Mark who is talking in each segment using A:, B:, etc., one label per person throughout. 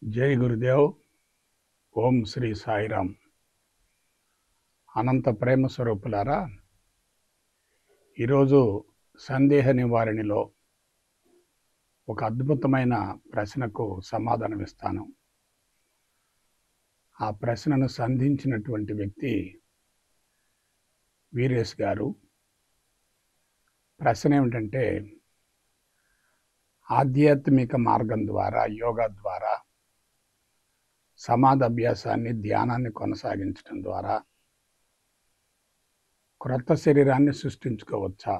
A: జై గురుదేవ్. ఓం శ్రీ సాయిరామ్. అనంత ప్రేమ స్వరూపులారా, ఈరోజు సందేహ నివారణలో ఒక అద్భుతమైన ప్రశ్నకు సమాధానమిస్తాను. ఆ ప్రశ్నను సంధించినటువంటి వ్యక్తి వీరేష్ గారు. ప్రశ్న ఏమిటంటే, ఆధ్యాత్మిక మార్గం ద్వారా, యోగా ద్వారా, సమాధి అభ్యాసాన్ని, ధ్యానాన్ని కొనసాగించడం ద్వారా క్రొత్త శరీరాన్ని సృష్టించుకోవచ్చా?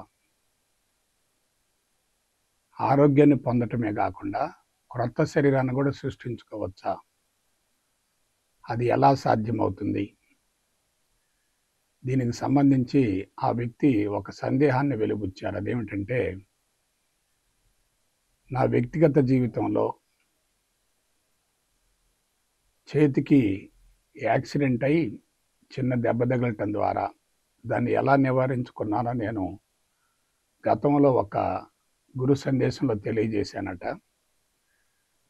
A: ఆరోగ్యాన్ని పొందటమే కాకుండా క్రొత్త శరీరాన్ని కూడా సృష్టించుకోవచ్చా? అది ఎలా సాధ్యమవుతుంది? దీనికి సంబంధించి ఆ వ్యక్తి ఒక సందేహాన్ని వెలిబుచ్చారు. అదేమిటంటే, నా వ్యక్తిగత జీవితంలో చేతికి యాక్సిడెంట్ అయి చిన్న దెబ్బ తగలటం ద్వారా దాన్ని ఎలా నివారించుకున్నానో నేను గతంలో ఒక గురు సందేశంలో తెలియజేశానట.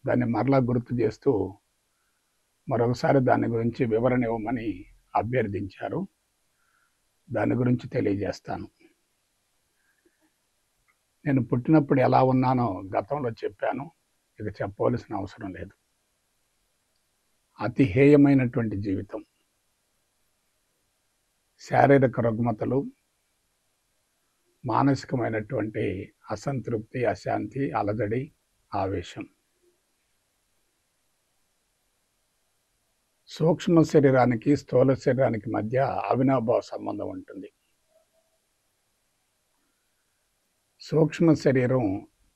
A: దాన్ని మరలా గుర్తు చేస్తూ మరొకసారి దాని గురించి వివరణ ఇవ్వమని అభ్యర్థించారు. దాని గురించి తెలియజేస్తాను. నేను పుట్టినప్పుడు ఎలా ఉన్నానో గతంలో చెప్పాను, ఇక చెప్పవలసిన అవసరం లేదు. అతి హేయమైనటువంటి జీవితం, శారీరక రుగ్మతలు, మానసికమైనటువంటి అసంతృప్తి, అశాంతి, అలజడి, ఆవేశం. సూక్ష్మ శరీరానికి స్థూల శరీరానికి మధ్య అవినాభావ సంబంధం ఉంటుంది. సూక్ష్మ శరీరం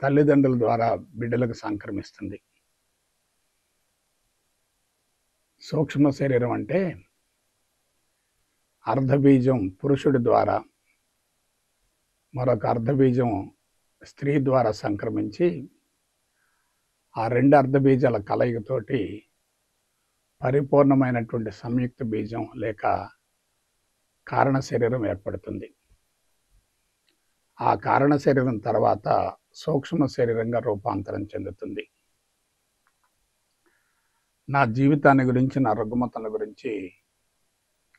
A: తల్లిదండ్రుల ద్వారా బిడ్డలకు సంక్రమిస్తుంది. సూక్ష్మ శరీరం అంటే అర్ధబీజం పురుషుడి ద్వారా, మరొక అర్ధబీజం స్త్రీ ద్వారా సంక్రమించి ఆ రెండు అర్ధబీజాల కలయికతోటి పరిపూర్ణమైనటువంటి సంయుక్త బీజం లేక కారణ శరీరం ఏర్పడుతుంది. ఆ కారణ శరీరం తర్వాత సూక్ష్మ శరీరంగా రూపాంతరం చెందుతుంది. నా జీవితాన్ని గురించి, నా రుగ్మతల గురించి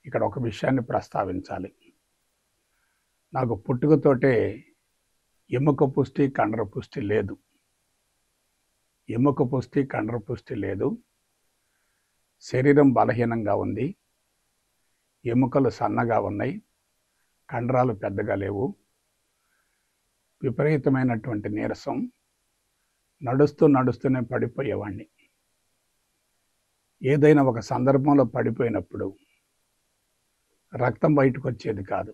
A: ఇక్కడ ఒక విషయాన్ని ప్రస్తావించాలి. నాకు పుట్టుకతోటే ఎముక పుష్టి, కండర పుష్టి లేదు. ఎముక పుష్టి, కండర పుష్టి లేదు. శరీరం బలహీనంగా ఉంది. ఎముకలు సన్నగా ఉన్నాయి. కండరాలు పెద్దగా లేవు. విపరీతమైనటువంటి నీరసం. నడుస్తూనే పడిపోయేవాడిని. ఏదైనా ఒక సందర్భంలో పడిపోయినప్పుడు రక్తం బయటకు వచ్చేది కాదు.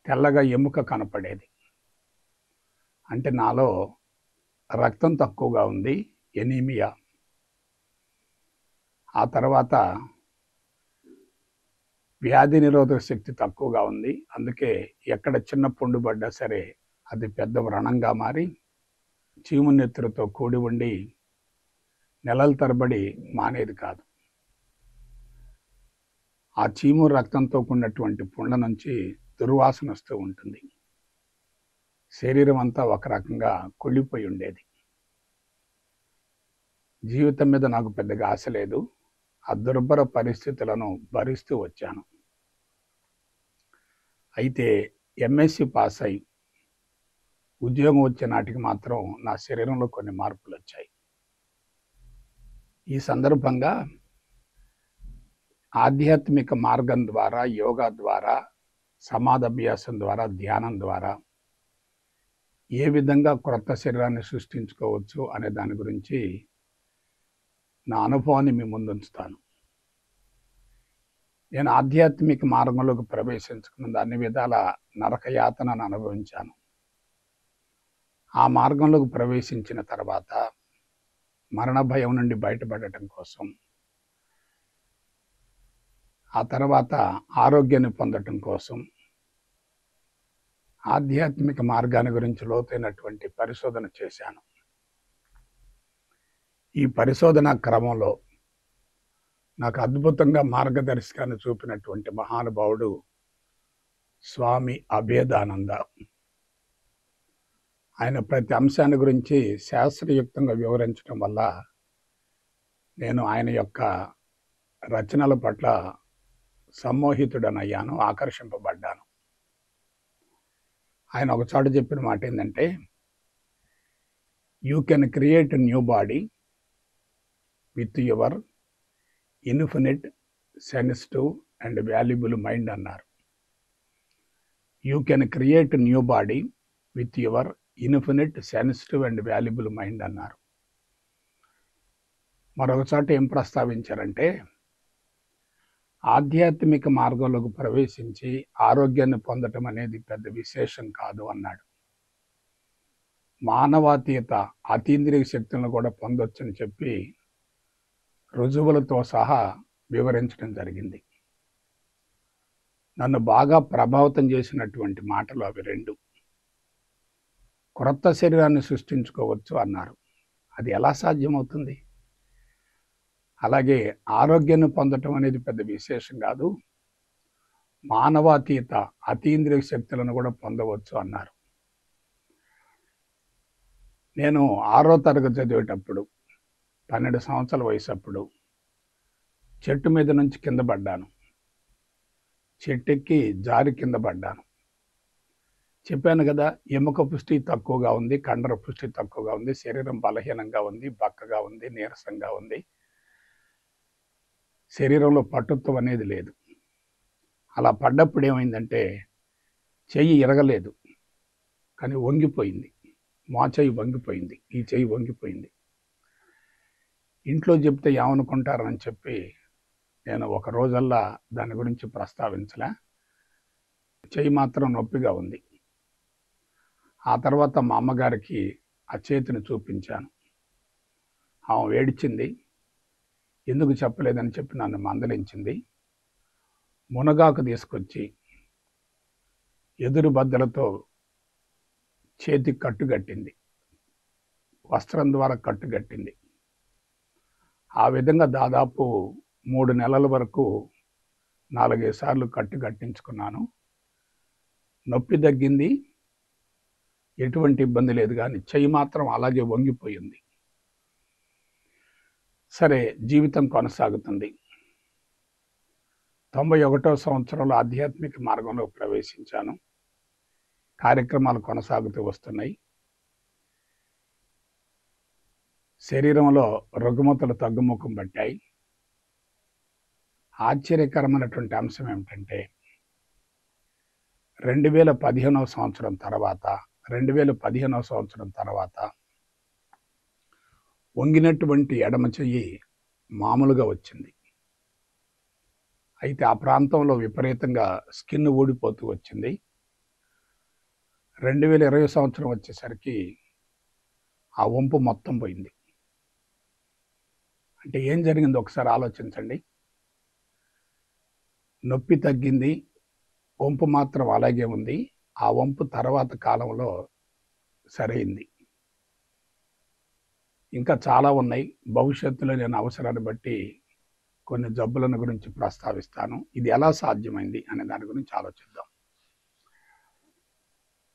A: తెల్లగా ఎముక కనపడేది. అంటే నాలో రక్తం తక్కువగా ఉంది, ఎనీమియా. ఆ తర్వాత వ్యాధి నిరోధక శక్తి తక్కువగా ఉంది. అందుకే ఎక్కడ చిన్న పుండు పడ్డా సరే అది పెద్ద వ్రణంగా మారి చీము నెత్తురుతో కూడి ఉండి నెలల తరబడి మానేది కాదు. ఆ చీము రక్తంతో కూడినటువంటి పుండ్ల నుంచి దుర్వాసన వస్తూ ఉంటుంది. శరీరం అంతా ఒక రకంగా కుళ్ళిపోయి ఉండేది. జీవితం మీద నాకు పెద్దగా ఆశ లేదు. ఆ దుర్భర పరిస్థితులను భరిస్తూ వచ్చాను. అయితే ఎంఎస్సి పాస్ అయి ఉద్యోగం వచ్చే నాటికి మాత్రం నా శరీరంలో కొన్ని మార్పులు వచ్చాయి. ఈ సందర్భంగా ఆధ్యాత్మిక మార్గం ద్వారా, యోగా ద్వారా, సమాధి అభ్యాసం ద్వారా, ధ్యానం ద్వారా ఏ విధంగా క్రొత్త శరీరాన్ని సృష్టించుకోవచ్చు అనే దాని గురించి నా అనుభవాన్ని మీ ముందుంచుతాను. నేను ఆధ్యాత్మిక మార్గంలోకి ప్రవేశించుకున్న అన్ని విధాల నరకయాతనను అనుభవించాను. ఆ మార్గంలోకి ప్రవేశించిన తర్వాత మరణ భయం నుండి బయటపడటం కోసం, ఆ తర్వాత ఆరోగ్యాన్ని పొందటం కోసం ఆధ్యాత్మిక మార్గాన్ని గురించి లోతైనటువంటి పరిశోధన చేశాను. ఈ పరిశోధన క్రమంలో నాకు అద్భుతంగా మార్గదర్శకాన్ని చూపినటువంటి మహానుభావుడు స్వామి అభేదానంద. ఆయన ప్రతి అంశాన్ని గురించి శాస్త్రయుక్తంగా వివరించడం వల్ల నేను ఆయన యొక్క రచనల పట్ల సమ్మోహితుడనయ్యాను, ఆకర్షింపబడ్డాను. ఆయన ఒకచోట చెప్పిన మాట ఏంటంటే, you can create new body with your infinite sensitive and valuable mind అన్నారు. You can create new body with your infinite sensitive and valuable mind అన్నారు. మరొకచోట ఏం ప్రస్తావించారంటే, ఆధ్యాత్మిక మార్గంలోకి ప్రవేశించి ఆరోగ్యాన్ని పొందటం అనేది పెద్ద విశేషం కాదు అన్నాడు. మానవాతీత అతీంద్రియ శక్తులను కూడా పొందొచ్చని చెప్పి రుజువులతో సహా వివరించడం జరిగింది. నన్ను బాగా ప్రభావితం చేసినటువంటి మాటలు అవి రెండు. క్రొత్త శరీరాన్ని సృష్టించుకోవచ్చు అన్నారు. అది ఎలా సాధ్యమవుతుంది? అలాగే ఆరోగ్యాన్ని పొందటం అనేది పెద్ద విశేషం కాదు, మానవాతీత అతీంద్రియ శక్తులను కూడా పొందవచ్చు అన్నారు. నేను 6వ తరగతి చదివేటప్పుడు 12 సంవత్సరాల వయసు అప్పుడు చెట్టు మీద నుంచి కింద పడ్డాను. చెట్టెక్కి జారి కింద పడ్డాను. చెప్పాను కదా, ఎముక పుష్టి తక్కువగా ఉంది, కండర పుష్టి తక్కువగా ఉంది, శరీరం బలహీనంగా ఉంది, బక్కగా ఉంది, నీరసంగా ఉంది, శరీరంలో పటుత్వం అనేది లేదు. అలా పడ్డప్పుడు ఏమైందంటే, చెయ్యి ఇరగలేదు కానీ వంగిపోయింది. మా చెయ్యి వంగిపోయింది, ఈ చెయ్యి వంగిపోయింది. ఇంట్లో చెప్తే ఏమనుకుంటారని చెప్పి నేను ఒక రోజల్లా దాని గురించి ప్రస్తావించలే. చెయ్యి మాత్రం నొప్పిగా ఉంది. ఆ తర్వాత మా అమ్మగారికి ఆ చేతిని చూపించాను. ఆమె ఏడ్చింది. ఎందుకు చెప్పలేదని చెప్పి నన్ను మందలించింది. మునగాకు తీసుకొచ్చి ఎదురు బద్దలతో చేతికి కట్టుగట్టింది, వస్త్రం ద్వారా కట్టుగట్టింది. ఆ విధంగా దాదాపు 3 నెలల వరకు 4-5 సార్లు కట్టించుకున్నాను. నొప్పి తగ్గింది, ఎటువంటి ఇబ్బంది లేదు, కానీ చెయ్యి మాత్రం అలాగే వంగిపోయింది. సరే, జీవితం కొనసాగుతుంది. 91వ సంవత్సరంలో ఆధ్యాత్మిక మార్గంలో ప్రవేశించాను. కార్యక్రమాలు కొనసాగుతూ వస్తున్నాయి. శరీరంలో రుగ్మతలు తగ్గుముఖం పట్టాయి. ఆశ్చర్యకరమైనటువంటి అంశం ఏమిటంటే, 2015వ సంవత్సరం తర్వాత వంగినటువంటి ఎడమ చెయ్యి మామూలుగా వచ్చింది. అయితే ఆ ప్రాంతంలో విపరీతంగా స్కిన్ ఊడిపోతూ వచ్చింది. 2020 సంవత్సరం వచ్చేసరికి ఆ వంపు మొత్తం పోయింది. అంటే ఏం జరిగిందో ఒకసారి ఆలోచించండి. నొప్పి తగ్గింది, వంపు మాత్రం అలాగే ఉంది. ఆ వంపు తర్వాత కాలంలో సరైంది. ఇంకా చాలా ఉన్నాయి. భవిష్యత్తులో నేను అవసరాన్ని బట్టి కొన్ని జబ్బులను గురించి ప్రస్తావిస్తాను. ఇది ఎలా సాధ్యమైంది అనే దాని గురించి ఆలోచిద్దాం.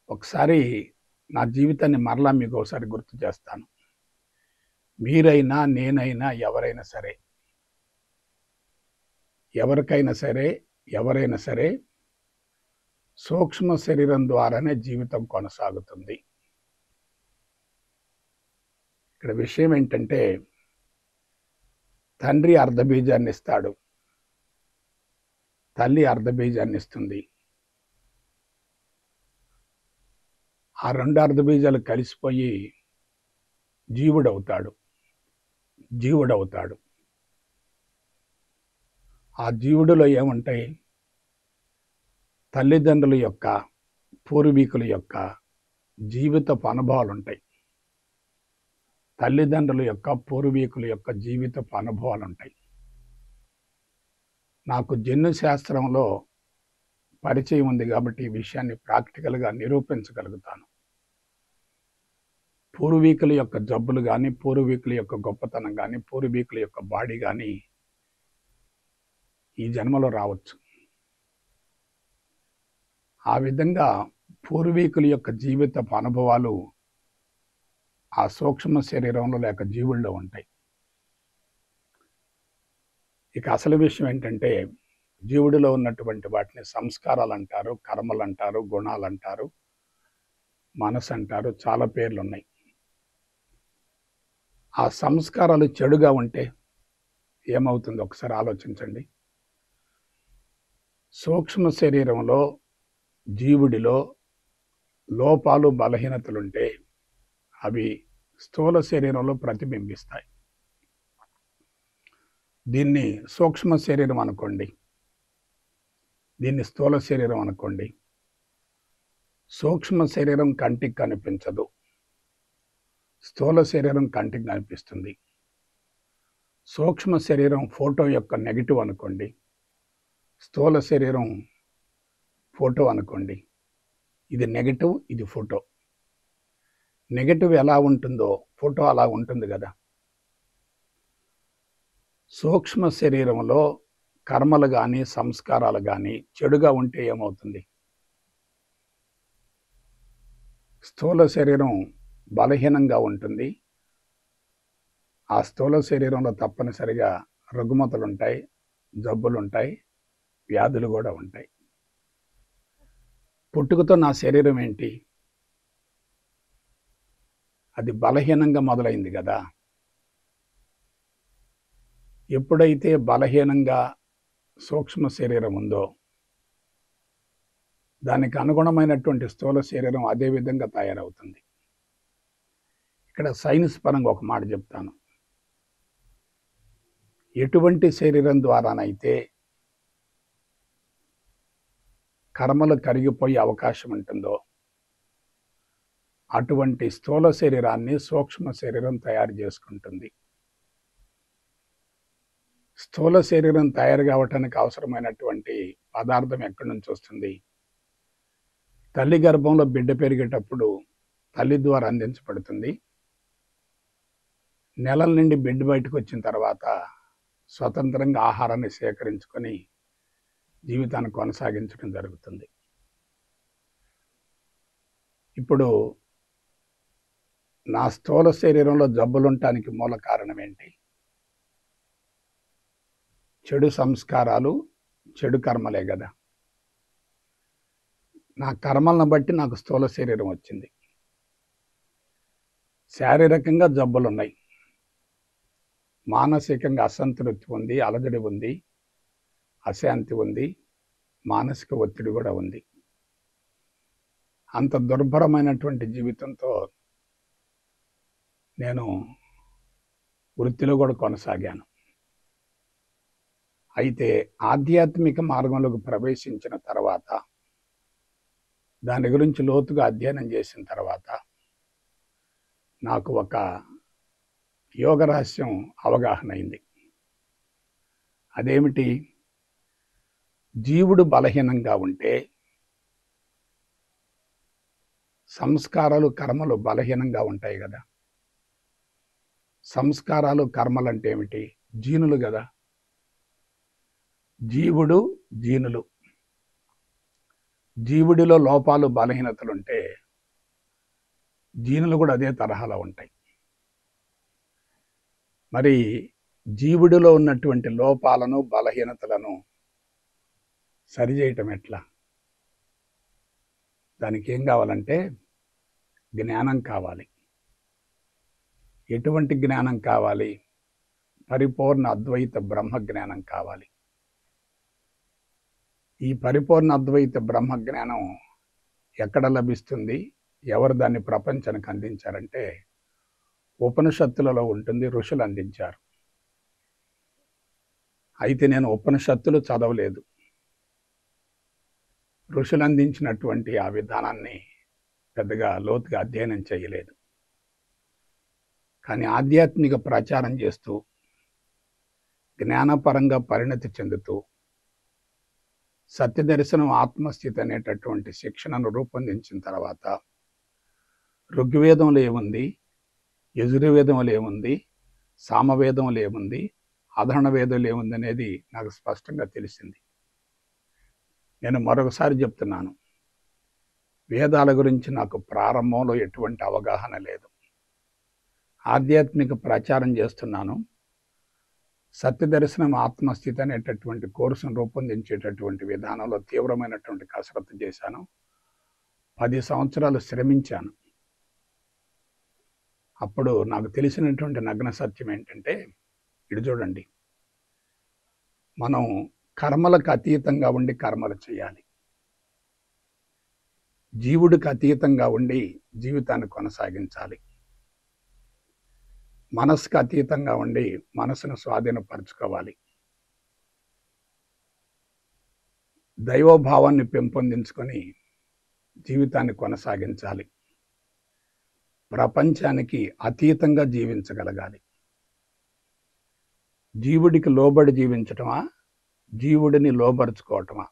A: ఒకసారి నా జీవితాన్ని మరలా మీకు ఒకసారి గుర్తు చేస్తాను. మీరైనా, నేనైనా, ఎవరికైనా సరే సూక్ష్మ శరీరం ద్వారానే జీవితం కొనసాగుతుంది. ఇక్కడ విషయం ఏంటంటే, తండ్రి అర్ధబీజాన్ని ఇస్తాడు, తల్లి అర్ధబీజాన్ని ఇస్తుంది. ఆ 2 అర్ధబీజాలు కలిసిపోయి జీవుడవుతాడు. ఆ జీవుడిలో ఏముంటాయి? తల్లిదండ్రుల యొక్క, పూర్వీకుల యొక్క జీవితపు అనుభవాలు ఉంటాయి. నాకు జన్యు శాస్త్రంలో పరిచయం ఉంది కాబట్టి ఈ విషయాన్ని ప్రాక్టికల్గా నిరూపించగలుగుతాను. పూర్వీకుల యొక్క జబ్బులు కానీ, పూర్వీకుల యొక్క గొప్పతనం కానీ, పూర్వీకుల యొక్క బాడీ కానీ ఈ జన్మలో రావచ్చు. ఆ విధంగా పూర్వీకుల యొక్క జీవితపు అనుభవాలు ఆ సూక్ష్మ శరీరంలో లేక జీవుల్లో ఉంటాయి. ఇక అసలు విషయం ఏంటంటే జీవుడిలో ఉన్నటువంటి వాటిని సంస్కారాలు అంటారు, కర్మలు అంటారు, గుణాలు అంటారు, మనసు అంటారు, చాలా పేర్లు ఉన్నాయి. ఆ సంస్కారాలు చెడుగా ఉంటే ఏమవుతుందో ఒకసారి ఆలోచించండి. సూక్ష్మ శరీరంలో జీవుడిలో లోపాలు బలహీనతలుంటే అవి స్థూల శరీరంలో ప్రతిబింబిస్తాయి. దీన్ని సూక్ష్మ శరీరం అనుకోండి, దీన్ని స్థూల శరీరం అనుకోండి. సూక్ష్మ శరీరం కంటికి కనిపించదు, స్థూల శరీరం కంటికి కనిపిస్తుంది. సూక్ష్మ శరీరం ఫోటో యొక్క నెగిటివ్ అనుకోండి, స్థూల శరీరం ఫోటో అనుకోండి. ఇది నెగిటివ్, ఇది ఫోటో. నెగిటివ్ ఎలా ఉంటుందో ఫోటో అలా ఉంటుంది కదా. సూక్ష్మ శరీరంలో కర్మలు కానీ సంస్కారాలు కానీ చెడుగా ఉంటే ఏమవుతుంది? స్థూల శరీరం బలహీనంగా ఉంటుంది. ఆ స్థూల శరీరంలో తప్పనిసరిగా రుగ్మతలు ఉంటాయి, జబ్బులు ఉంటాయి, వ్యాధులు కూడా ఉంటాయి. పుట్టుకతో నా శరీరం ఏంటి? అది బలహీనంగా మొదలైంది కదా. ఎప్పుడైతే బలహీనంగా సూక్ష్మ శరీరం ఉందో దానికి అనుగుణమైనటువంటి స్థూల శరీరం అదే విధంగా తయారవుతుంది. ఇక్కడ సైన్స్ పరంగా ఒక మాట చెప్తాను. ఎటువంటి శరీరం ద్వారానైతే కర్మలు కరిగిపోయే అవకాశం ఉంటుందో అటువంటి స్థూల శరీరాన్ని సూక్ష్మ శరీరం తయారు చేసుకుంటుంది. స్థూల శరీరం తయారు కావటానికి అవసరమైనటువంటి పదార్థం ఎక్కడి నుంచి వస్తుంది? తల్లి గర్భంలో బిడ్డ పెరిగేటప్పుడు తల్లి ద్వారా అందించబడుతుంది. నెలల నుండి బిడ్డ బయటకు వచ్చిన తర్వాత స్వతంత్రంగా ఆహారాన్ని సేకరించుకొని జీవితాన్ని కొనసాగించడం జరుగుతుంది. ఇప్పుడు నా స్థూల శరీరంలో జబ్బులుంటానికి మూల కారణం ఏంటి? చెడు సంస్కారాలు, చెడు కర్మలే కదా. నా కర్మలను బట్టి నాకు స్థూల శరీరం వచ్చింది. శారీరకంగా జబ్బులు ఉన్నాయి, మానసికంగా అసంతృప్తి ఉంది, అలజడి ఉంది, అశాంతి ఉంది, మానసిక ఒత్తిడి కూడా ఉంది. అంత దుర్భరమైనటువంటి జీవితంతో నేను వృత్తిలో కూడా కొనసాగాను. అయితే ఆధ్యాత్మిక మార్గంలోకి ప్రవేశించిన తర్వాత, దాని గురించి లోతుగా అధ్యయనం చేసిన తర్వాత నాకు ఒక యోగ రహస్యం అవగాహన అయింది. అదేమిటి? జీవుడు బలహీనంగా ఉంటే సంస్కారాలు, కర్మలు బలహీనంగా ఉంటాయి కదా. సంస్కారాలు, కర్మలు అంటే ఏమిటి? జీనులు కదా. జీవుడు, జీనులు. జీవుడిలో లోపాలు, బలహీనతలుంటే జీనులు కూడా అదే తరహాలో ఉంటాయి. మరి జీవుడిలో ఉన్నటువంటి లోపాలను, బలహీనతలను సరిచేయటం ఎట్లా? దానికి ఏం కావాలంటే జ్ఞానం కావాలి. ఎటువంటి జ్ఞానం కావాలి? పరిపూర్ణ అద్వైత బ్రహ్మ జ్ఞానం కావాలి. ఈ పరిపూర్ణ అద్వైత బ్రహ్మ జ్ఞానం ఎక్కడ లభిస్తుంది? ఎవరు దాన్ని ప్రపంచానికి అందించారంటే ఉపనిషత్తులలో ఉంటుంది, ఋషులు అందించారు. అయితే నేను ఉపనిషత్తులు చదవలేదు, ఋషులు అందించినటువంటి ఆ విధానాన్ని పెద్దగా లోతుగా అధ్యయనం చేయలేదు. కానీ ఆధ్యాత్మిక ప్రచారం చేస్తూ, జ్ఞానపరంగా పరిణతి చెందుతూ, సత్యదర్శనం, ఆత్మస్థితి అనేటటువంటి శిక్షణను రూపొందించిన తర్వాత ఋగ్వేదంలో ఏముంది, యజుర్వేదంలో ఏముంది, సామవేదంలో ఏముంది, అధర్ణ వేదంలో ఏముంది అనేది నాకు స్పష్టంగా తెలిసింది. నేను మరొకసారి చెప్తున్నాను, వేదాల గురించి నాకు ప్రారంభంలో ఎటువంటి అవగాహన లేదు. ఆధ్యాత్మిక ప్రచారం చేస్తున్నాను, సత్యదర్శనం ఆత్మస్థితి అనేటటువంటి కోర్సును రూపొందించేటటువంటి విధానంలో తీవ్రమైనటువంటి కసరత్తు చేశాను. 10 సంవత్సరాలు శ్రమించాను. అప్పుడు నాకు తెలిసినటువంటి నగ్న సత్యం ఏంటంటే, ఇటు చూడండి, మనం కర్మలకు అతీతంగా ఉండి కర్మలు చేయాలి. జీవుడికి అతీతంగా ఉండి జీవితాన్ని కొనసాగించాలి. మనసుకు అతీతంగా ఉండి మనసును స్వాధీనపరచుకోవాలి. దైవభావాన్ని పెంపొందించుకొని జీవితాన్ని కొనసాగించాలి. ప్రపంచానికి అతీతంగా జీవించగలగాలి. జీవుడికి లోబడి జీవించటమా, జీవుడిని లోబరుచుకోవటమా?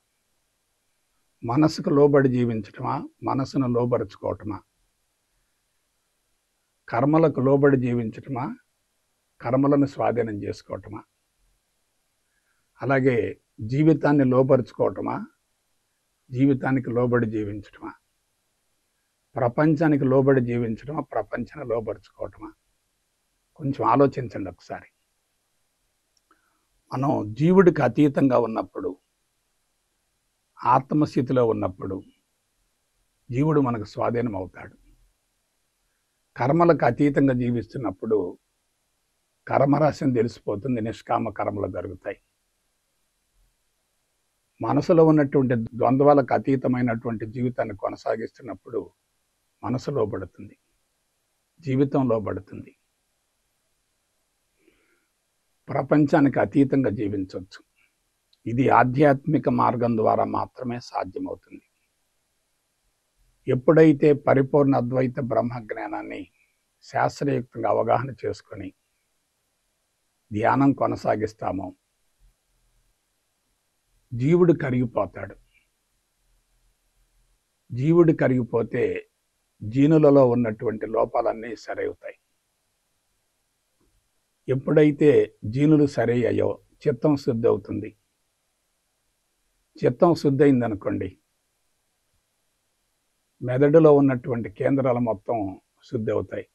A: మనసుకు లోబడి జీవించటమా, మనసును లోబరుచుకోవటమా? కర్మలకు లోబడి జీవించటమా, కర్మలను స్వాధీనం చేసుకోవటమా? అలాగే జీవితాన్ని లోబరుచుకోవటమా, జీవితానికి లోబడి జీవించటమా? ప్రపంచానికి లోబడి జీవించటమా, ప్రపంచాన్ని లోబరుచుకోవటమా? కొంచెం ఆలోచించండి ఒకసారి. మనం జీవుడికి అతీతంగా ఉన్నప్పుడు, ఆత్మస్థితిలో ఉన్నప్పుడు జీవుడు మనకు స్వాధీనం అవుతాడు. కర్మలకు అతీతంగా జీవిస్తున్నప్పుడు కర్మరాశం తెలిసిపోతుంది, నిష్కామ కర్మలు జరుగుతాయి. మనసులో ఉన్నటువంటి ద్వంద్వాలకు అతీతమైనటువంటి జీవితాన్ని కొనసాగిస్తున్నప్పుడు మనసు లోబడుతుంది, జీవితం లోబడుతుంది. ప్రపంచానికి అతీతంగా జీవించవచ్చు. ఇది ఆధ్యాత్మిక మార్గం ద్వారా మాత్రమే సాధ్యమవుతుంది. ఎప్పుడైతే పరిపూర్ణ అద్వైత బ్రహ్మజ్ఞానాన్ని శాస్త్రయుక్తంగా అవగాహన చేసుకొని ధ్యానం కొనసాగిస్తామో జీవుడు కరిగిపోతాడు. జీవుడు కరిగిపోతే జీనులలో ఉన్నటువంటి లోపాలన్నీ సరవుతాయి. ఎప్పుడైతే జీనులు సరయ్యాయో చిత్తం శుద్ధి అవుతుంది. చిత్తం శుద్ధి అయిందనుకోండి, మెదడులో ఉన్నటువంటి కేంద్రాలు మొత్తం శుద్ధి అవుతాయి.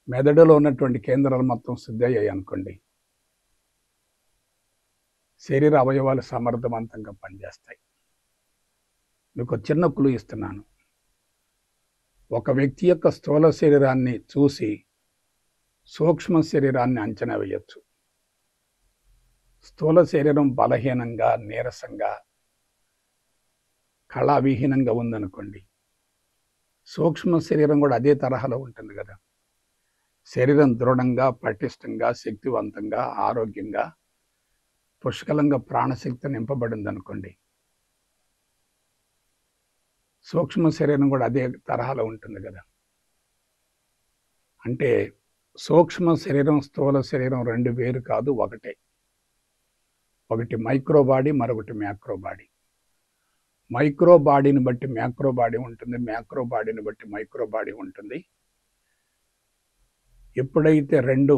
A: మెదడులో ఉన్నటువంటి కేంద్రాలు మొత్తం శుద్ధి అయ్యాయి అనుకోండి, శరీర అవయవాలు సమర్థవంతంగా పనిచేస్తాయి. మీకు చిన్న క్లూ ఇస్తున్నాను. ఒక వ్యక్తి యొక్క స్థూల శరీరాన్ని చూసి సూక్ష్మ శరీరాన్ని అంచనా వేయచ్చు. స్థూల శరీరం బలహీనంగా, నీరసంగా, కళావిహీనంగా ఉందనుకోండి, సూక్ష్మ శరీరం కూడా అదే తరహాలో ఉంటుంది కదా. శరీరం దృఢంగా, పటిష్టంగా, శక్తివంతంగా, ఆరోగ్యంగా, పుష్కలంగా ప్రాణశక్తి నింపబడింది అనుకోండి, సూక్ష్మ శరీరం కూడా అదే తరహాలో ఉంటుంది కదా. అంటే సూక్ష్మ శరీరం, స్థూల శరీరం రెండు వేరు కాదు, ఒకటే. ఒకటి మైక్రో బాడీ, మరొకటి మ్యాక్రో బాడీ. మైక్రో బాడీని బట్టి మ్యాక్రో బాడీ ఉంటుంది, మ్యాక్రో బాడీని బట్టి మైక్రో బాడీ ఉంటుంది. ఎప్పుడైతే రెండు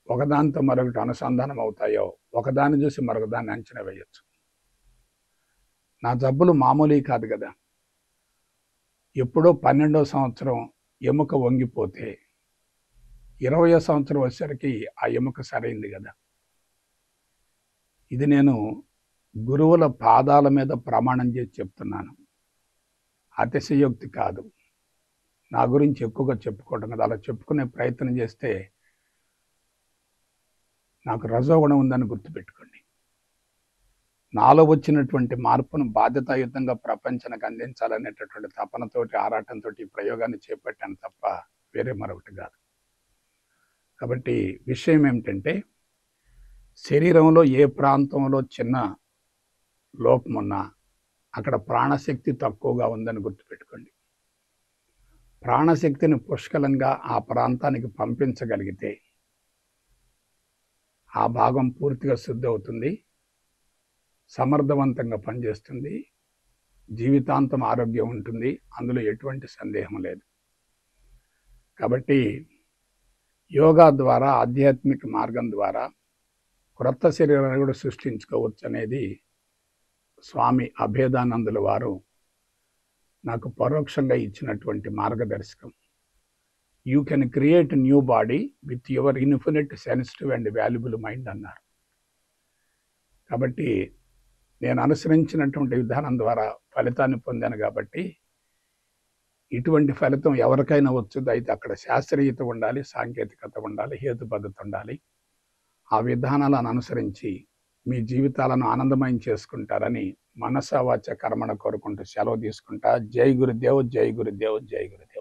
A: ఒకదానితో మరొకటి అనుసంధానం అవుతాయో ఒకదాన్ని చూసి మరొకదాన్ని అంచనా వేయచ్చు. నా జబ్బులు మామూలు కాదు కదా. ఎప్పుడో 12వ సంవత్సరం ఎముక వంగిపోతే 20వ సంవత్సరం వచ్చేసరికి ఆ ఎముక సరైంది కదా. ఇది నేను గురువుల పాదాల మీద ప్రమాణం చేసి చెప్తున్నాను, అతిశయోక్తి కాదు. నా గురించి ఎక్కువగా చెప్పుకోవడం కదా. అలా చెప్పుకునే ప్రయత్నం చేస్తే నాకు రజోగుణం ఉందని గుర్తుపెట్టుకోండి. నాలో వచ్చినటువంటి మార్పును బాధ్యతాయుతంగా ప్రపంచానికి అందించాలనేటటువంటి తపనతోటి, ఆరాటంతో ఈ ప్రయోగాన్ని చేపట్టాను తప్ప వేరే మరొకటి కాదు. కాబట్టి విషయం ఏమిటంటే, శరీరంలో ఏ ప్రాంతంలో చిన్న లోపం ఉన్నా అక్కడ ప్రాణశక్తి తక్కువగా ఉందని గుర్తుపెట్టుకోండి. ప్రాణశక్తిని పుష్కలంగా ఆ ప్రాంతానికి పంపించగలిగితే ఆ భాగం పూర్తిగా శుద్ధి అవుతుంది, సమర్థవంతంగా పనిచేస్తుంది, జీవితాంతం ఆరోగ్యం ఉంటుంది. అందులో ఎటువంటి సందేహం లేదు. కాబట్టి యోగా ద్వారా, ఆధ్యాత్మిక మార్గం ద్వారా క్రొత్త శరీరాన్ని కూడా సృష్టించుకోవచ్చు అనేది స్వామి అభేదానందుల వారు నాకు పరోక్షంగా ఇచ్చినటువంటి మార్గదర్శకం. You can create new body with your infinite sensitive and valuable mind అన్నారు. కాబట్టి నేను అనుసరించినటువంటి విధానం ద్వారా ఫలితాన్ని పొందాను కాబట్టి ఇటువంటి ఫలితం ఎవరికైనా వచ్చుద్ది. అయితే అక్కడ శాస్త్రీయత ఉండాలి, సాంకేతికత ఉండాలి, హేతుబద్ధత ఉండాలి. ఆ విధానాలను అనుసరించి మీ జీవితాలను ఆనందమయం చేసుకుంటారని మనస వాచ కర్మణ కోరుకుంటూ సెలవు తీసుకుంటా. జై గురుదేవ్, జై గురుదేవ్, జై గురుదేవ్.